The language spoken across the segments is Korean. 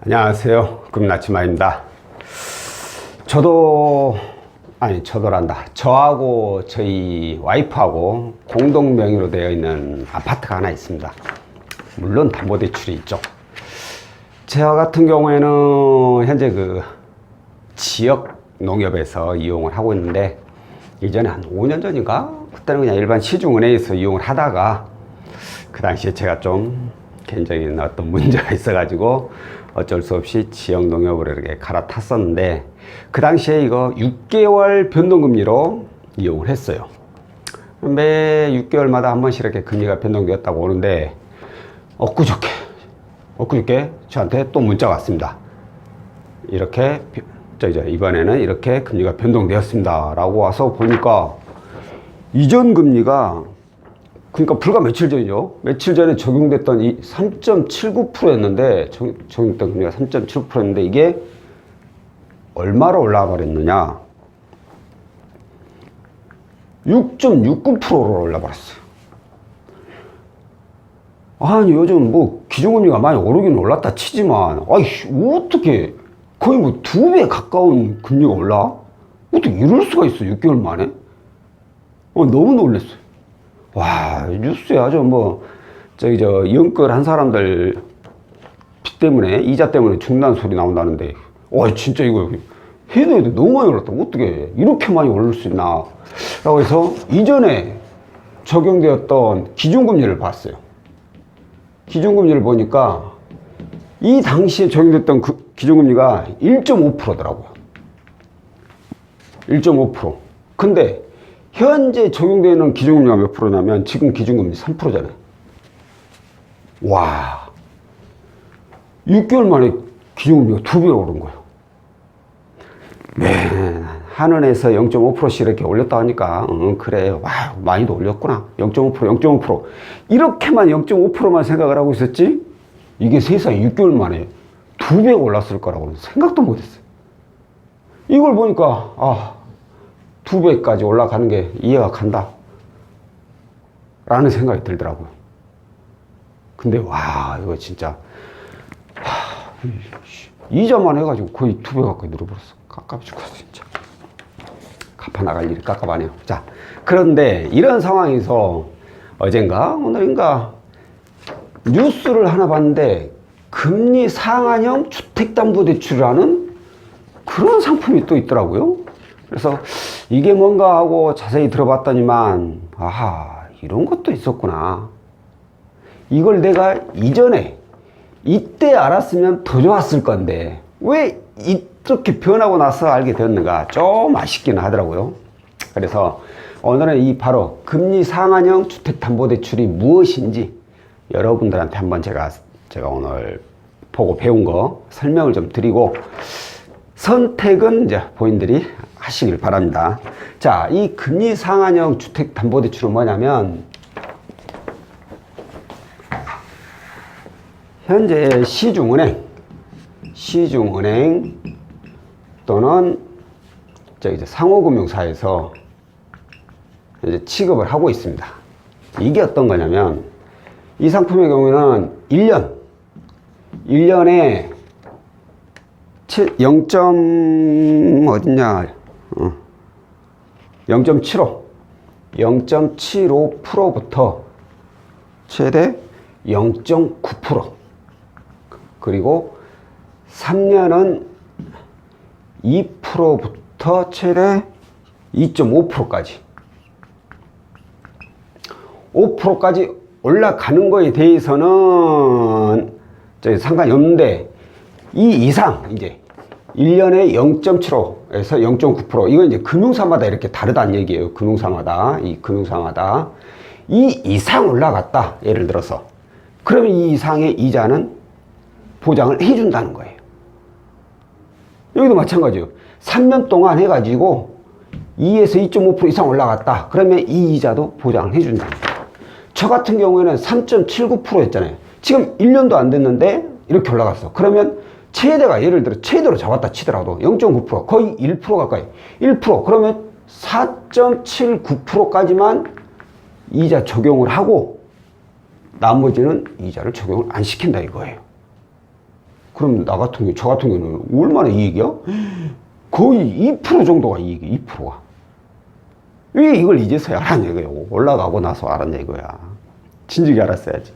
안녕하세요. 금나치마입니다. 저하고 저희 와이프하고 공동 명의로 되어 있는 아파트가 하나 있습니다. 물론 담보대출이 있죠. 제와 같은 경우에는 현재 지역 농협에서 이용을 하고 있는데, 이전에 한 5년 전인가? 그때는 그냥 일반 시중은행에서 이용을 하다가, 그 당시에 제가 좀 개인적인 어떤 문제가 있어가지고 어쩔 수 없이 지역 농협으로 이렇게 갈아탔었는데, 그 당시에 이거 6개월 변동금리로 이용을 했어요. 매 6개월마다 한 번씩 이렇게 금리가 변동되었다고 오는데, 엊그저께 저한테 또 문자가 왔습니다. 이렇게 이번에는 이렇게 금리가 변동되었습니다 라고 와서 보니까, 이전 금리가 그러니까 불과 며칠 전이죠. 며칠 전에 적용됐던 이 3.79%였는데, 적용됐던 금리가 3.79%였는데, 이게 얼마로 올라가 버렸느냐? 6.69%로 올라 버렸어요. 아니, 요즘 기준금리가 많이 오르긴 올랐다 치지만, 어떻게 거의 2배 가까운 금리가 올라? 어떻게 이럴 수가 있어, 6개월 만에? 너무 놀랐어요. 와, 뉴스에 아주 영끌한 사람들 빚 때문에, 이자 때문에 죽는다는 소리 나온다는데, 진짜 이거 해도 너무 많이 올랐다. 어떻게 이렇게 많이 오를 수 있나? 라고 해서 이전에 적용되었던 기준금리를 봤어요. 기준금리를 보니까 이 당시에 적용됐던 기준금리가 1.5%더라고요. 1.5%. 근데 현재 적용되는 기준금리가 몇 프로냐면, 지금 기준금리 3%잖아요. 와, 6개월 만에 기준금리가 2배로 오른 거예요. 네, 한은에서 0.5%씩 이렇게 올렸다 하니까, 그래, 와, 많이도 올렸구나. 0.5%. 이렇게만 0.5%만 생각을 하고 있었지, 이게 세상에 6개월 만에 2배가 올랐을 거라고는 생각도 못 했어요. 이걸 보니까, 2배까지 올라가는 게 이해가 간다 라는 생각이 들더라고요. 근데 이거 진짜 이자만 해가지고 거의 2배 가까이 늘어버렸어. 깝깝 죽었어 진짜. 갚아 나갈 일이 깝깝하네요. 자, 그런데 이런 상황에서 어젠가 오늘인가 뉴스를 하나 봤는데, 금리 상한형 주택담보대출이라는 그런 상품이 또 있더라고요. 그래서 이게 뭔가 하고 자세히 들어봤더니만, 이런 것도 있었구나. 이걸 내가 이때 알았으면 더 좋았을 건데, 왜 이렇게 변하고 나서 알게 되었는가, 좀 아쉽기는 하더라고요. 그래서 오늘은 바로 금리 상한형 주택담보대출이 무엇인지 여러분들한테 한번 제가 오늘 보고 배운 거 설명을 좀 드리고, 선택은 이제 본인들이 하시길 바랍니다. 자, 이 금리 상한형 주택담보대출은 뭐냐면, 현재 시중은행 또는 상호금융사에서 이제 취급을 하고 있습니다. 이게 어떤 거냐면, 이 상품의 경우에는 1년에 0.75%부터 최대 0.9%, 그리고 3년은 2%부터 최대 2.5%까지 5%까지 올라가는 거에 대해서는 상관이 없는데, 이 이상 이제 1년에 0.75에서 0.9%, 이건 이제 금융사마다 이렇게 다르다는 얘기예요. 금융사마다 이 이상 올라갔다, 예를 들어서, 그러면 이 이상의 이자는 보장을 해준다는 거예요. 여기도 마찬가지예요. 3년 동안 해가지고 2에서 2.5% 이상 올라갔다, 그러면 이 이자도 보장을 해준다. 저 같은 경우에는 3.79%였잖아요. 지금 1년도 안 됐는데 이렇게 올라갔어. 그러면 최대가, 예를 들어 최대로 잡았다 치더라도 0.9%, 거의 1% 가까이, 1%, 그러면 4.79%까지만 이자 적용을 하고 나머지는 이자를 적용을 안 시킨다 이거예요. 그럼 저 같은 경우는 얼마나 이익이야? 거의 2% 정도가 이익이 2%가. 왜 이걸 이제서야 알았냐 이거야. 올라가고 나서 알았냐 이거야. 진즉에 알았어야지.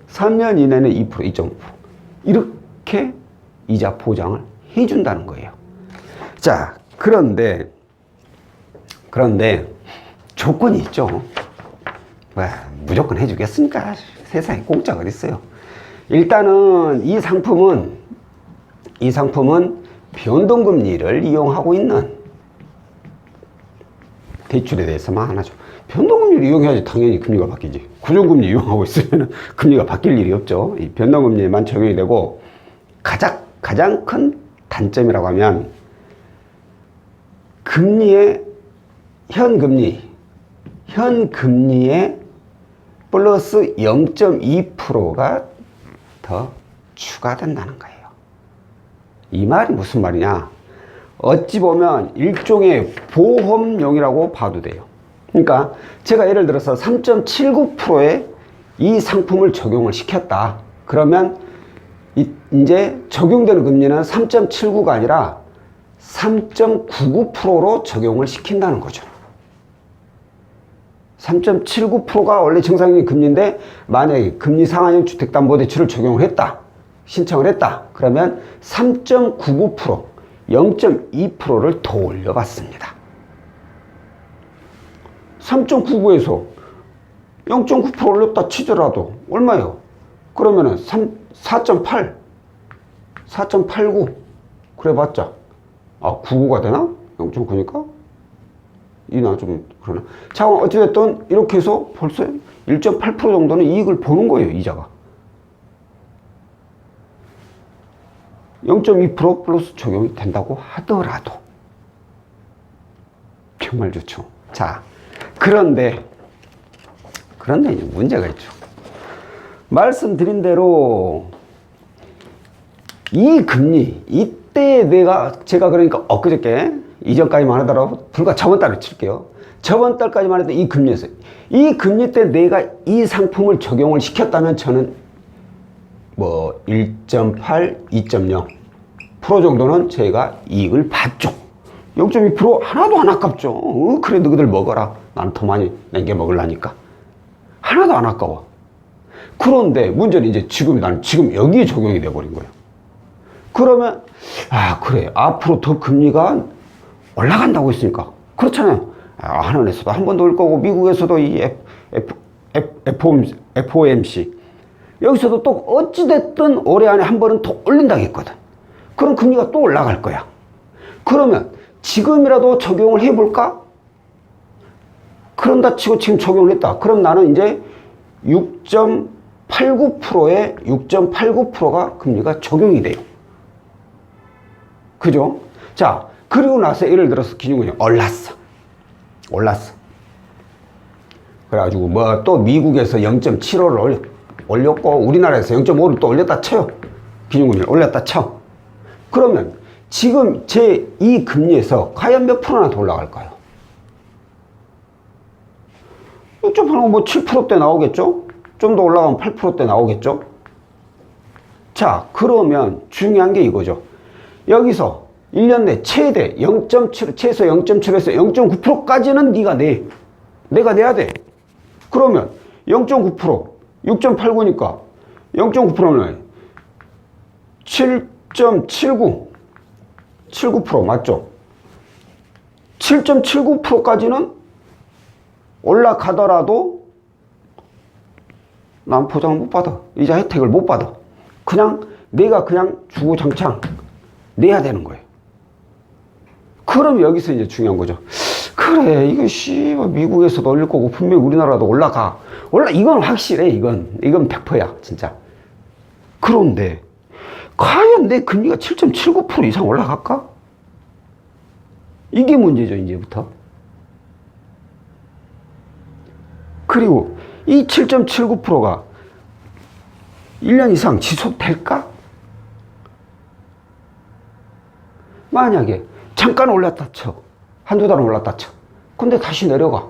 3년 이내는 2%, 2.5%. 이렇게 이자 보장을 해준다는 거예요. 자, 그런데 조건이 있죠. 무조건 해주겠습니까? 세상에 공짜가 어딨어요. 일단은 이 상품은 변동금리를 이용하고 있는 대출에 대해서만 하나죠. 변동금리를 이용해야지 당연히 금리가 바뀌지. 고정금리 이용하고 있으면 금리가 바뀔 일이 없죠. 이 변동금리에만 적용이 되고, 가장 큰 단점이라고 하면 현금리에 플러스 0.2%가 더 추가된다는 거예요. 이 말이 무슨 말이냐? 어찌 보면 일종의 보험용이라고 봐도 돼요. 그러니까 제가 예를 들어서 3.79%의 이 상품을 적용을 시켰다. 그러면 이제 적용되는 금리는 3.79가 아니라 3.99%로 적용을 시킨다는 거죠. 3.79%가 원래 정상적인 금리인데 만약에 금리 상한형 주택담보대출을 적용을 했다. 신청을 했다. 그러면 3.99%, 0.2%를 더 올려봤습니다. 3.99에서 0.9% 올렸다 치더라도 얼마예요? 그러면은 4.8, 4.89 그래봤자 99가 되나? 0.9니까? 이나 좀 그러나. 자, 어찌됐든 이렇게 해서 벌써 1.8% 정도는 이익을 보는 거예요, 이자가. 0.2% 플러스 적용이 된다고 하더라도 정말 좋죠. 자, 그런데 이제 문제가 있죠. 말씀드린 대로 이 금리, 이때 제가 그러니까 엊그저께 이전까지만 하더라도 불과 저번 달을 칠게요. 저번 달까지만 해도 이 금리였어요. 이 금리 때 내가 이 상품을 적용을 시켰다면 저는 1.8, 2.0% 정도는 제가 이익을 봤죠. 0.2% 하나도 안 아깝죠. 그래 너희들 먹어라. 난 더 많이 낸게 먹으려니까. 하나도 안 아까워. 그런데 문제는 이제 나는 지금 여기에 적용이 돼버린 거예요. 그러면 그래 앞으로 더 금리가 올라간다고 했으니까 그렇잖아요. 한은에서도 한 번 더 올 거고 미국에서도 이 FOMC 여기서도 또 어찌됐든 올해 안에 한 번은 더 올린다고 했거든. 그럼 금리가 또 올라갈 거야. 그러면 지금이라도 적용을 해볼까? 그런다 치고 지금 적용을 했다. 그럼 나는 이제 6.89%에 6.89%가 금리가 적용이 돼요. 그죠? 자, 그리고 나서 예를 들어서 기준금리 올랐어. 그래가지고 또 미국에서 0.75를 올렸고 우리나라에서 0.5를 또 올렸다 쳐요. 기준금리를 올렸다 쳐. 그러면 지금 제 이 금리에서 과연 몇 프로나 더 올라갈까요? 6.8은 7%대 나오겠죠? 좀 더 올라가면 8%대 나오겠죠? 자, 그러면 중요한 게 이거죠. 여기서 1년 내 최대 0.7, 최소 0.7에서 0.9%까지는 내가 내야 돼. 그러면 0.9%, 6.89니까 0.9%는 7.79% 맞죠? 7.79%까지는 올라가더라도 난 보장을 못 받아. 이자 혜택을 못 받아. 내가 그냥 주구장창 내야 되는 거예요. 그럼 여기서 이제 중요한 거죠. 그래, 이거 미국에서도 올릴 거고 분명히 우리나라도 올라가. 이건 확실해. 이건 100%야, 진짜. 그런데 과연 내 금리가 7.79% 이상 올라갈까? 이게 문제죠, 이제부터. 그리고 이 7.79%가 1년 이상 지속될까? 만약에 잠깐 올랐다 쳐. 한두 달은 올랐다 쳐. 근데 다시 내려가.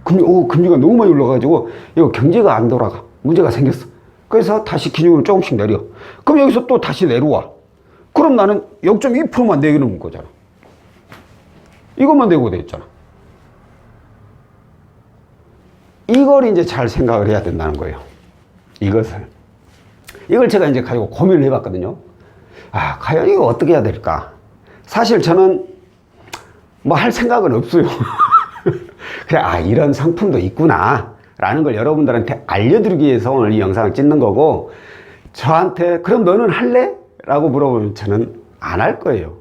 금리가 너무 많이 올라가지고 이거 경제가 안 돌아가. 문제가 생겼어. 그래서 다시 기준금리 조금씩 내려. 그럼 여기서 또 다시 내려와. 그럼 나는 0.2%만 내는 거잖아. 이것만 내고 됐잖아. 이걸 이제 잘 생각을 해야 된다는 거예요. 이걸 제가 이제 가지고 고민을 해봤거든요. 아, 과연 이거 어떻게 해야 될까? 사실 저는 뭐 할 생각은 없어요. 그냥, 아, 이런 상품도 있구나. 라는 걸 여러분들한테 알려드리기 위해서 오늘 이 영상을 찍는 거고, 저한테, 그럼 너는 할래? 라고 물어보면 저는 안 할 거예요.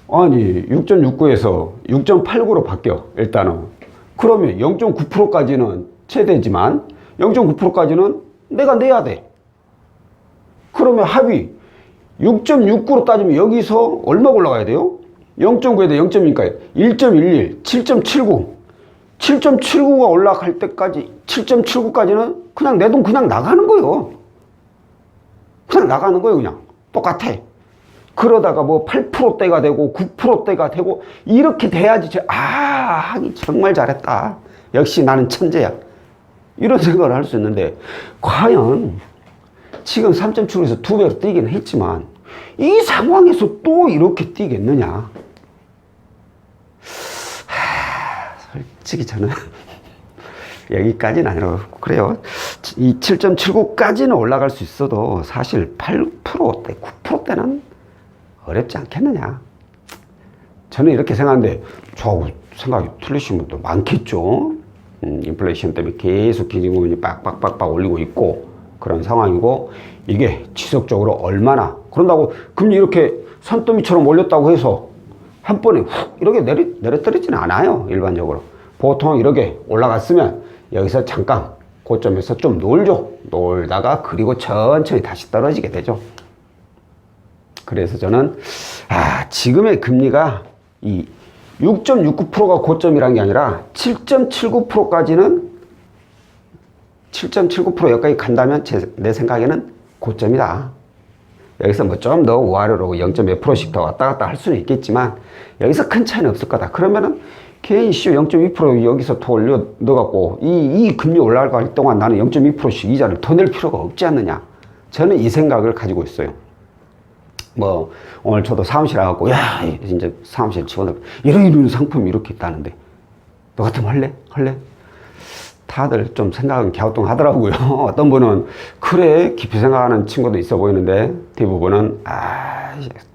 아니, 6.69에서 6.89로 바뀌어, 일단은. 그러면 0.9%까지는 최대지만, 0.9%까지는 내가 내야 돼. 그러면 합의 6.69로 따지면 여기서 얼마 올라가야 돼요? 0.9에다 0.2까지 1.11, 7.79. 7.79가 올라갈 때까지 7.79까지는 그냥 내 돈 그냥 나가는 거예요. 그냥 나가는 거예요. 그냥 똑같아. 그러다가 뭐 8%대가 되고 9%대가 되고 이렇게 돼야지 하기 정말 잘했다. 역시 나는 천재야. 이런 생각을 할 수 있는데, 과연 지금 3.75에서 2배로 뛰기는 했지만 이 상황에서 또 이렇게 뛰겠느냐? 솔직히 저는 여기까지는 아니라고 그래요. 이 7.79까지는 올라갈 수 있어도 사실 8%대, 9%대는 어렵지 않겠느냐? 저는 이렇게 생각하는데, 저하고 생각이 틀리신 분도 많겠죠. 인플레이션 때문에 계속 기준금리 빡빡빡빡 올리고 있고 그런 상황이고, 이게 지속적으로 얼마나, 그런다고 금리 이렇게 산더미처럼 올렸다고 해서 한 번에 훅 이렇게 내려떨어지는 않아요. 일반적으로 보통 이렇게 올라갔으면 여기서 잠깐 고점에서 좀 놀다가 그리고 천천히 다시 떨어지게 되죠. 그래서 저는 지금의 금리가 이 6.69%가 고점이란 게 아니라 7.79%까지는 7.79% 여기까지 간다면 내 생각에는 고점이다. 여기서 뭐 좀 더 우아래로 0.몇 %씩 더 왔다 갔다 할 수는 있겠지만 여기서 큰 차이는 없을 거다. 그러면은 괜히 0.2% 여기서 더 올려 넣어갖고 이 금리 올라갈 동안 나는 0.2%씩 이자를 더 낼 필요가 없지 않느냐. 저는 이 생각을 가지고 있어요. 뭐 오늘 저도 사무실 와갖고 이제 사무실 직원들 이런 상품이 이렇게 있다는데 너 같으면 할래? 다들 좀 생각은 갸우뚱하더라고요. 어떤 분은 그래 깊이 생각하는 친구도 있어 보이는데, 대부분은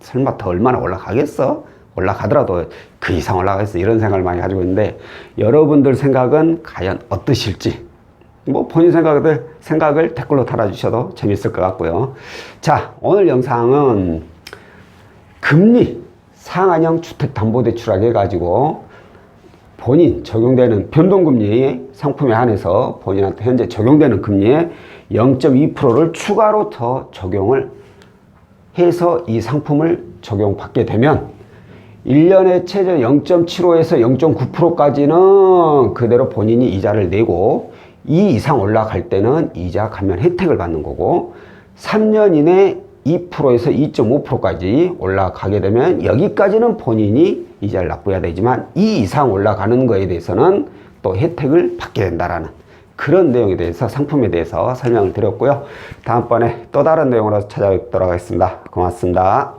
설마 더 얼마나 올라가겠어? 올라가더라도 그 이상 올라가겠어? 이런 생각을 많이 가지고 있는데, 여러분들 생각은 과연 어떠실지 뭐 본인 생각을 댓글로 달아주셔도 재밌을 것 같고요. 자, 오늘 영상은 금리 상한형 주택담보대출하게 해가지고 본인 적용되는 변동금리 상품에 한해서 본인한테 현재 적용되는 금리에 0.2%를 추가로 더 적용을 해서 이 상품을 적용받게 되면 1년에 최저 0.75에서 0.9%까지는 그대로 본인이 이자를 내고, 이 이상 올라갈 때는 이자 감면 혜택을 받는 거고, 3년 이내 2%에서 2.5%까지 올라가게 되면 여기까지는 본인이 이자를 납부해야 되지만 이 이상 올라가는 거에 대해서는 또 혜택을 받게 된다라는 그런 내용에 대해서, 상품에 대해서 설명을 드렸고요. 다음번에 또 다른 내용으로 찾아뵙도록 하겠습니다. 고맙습니다.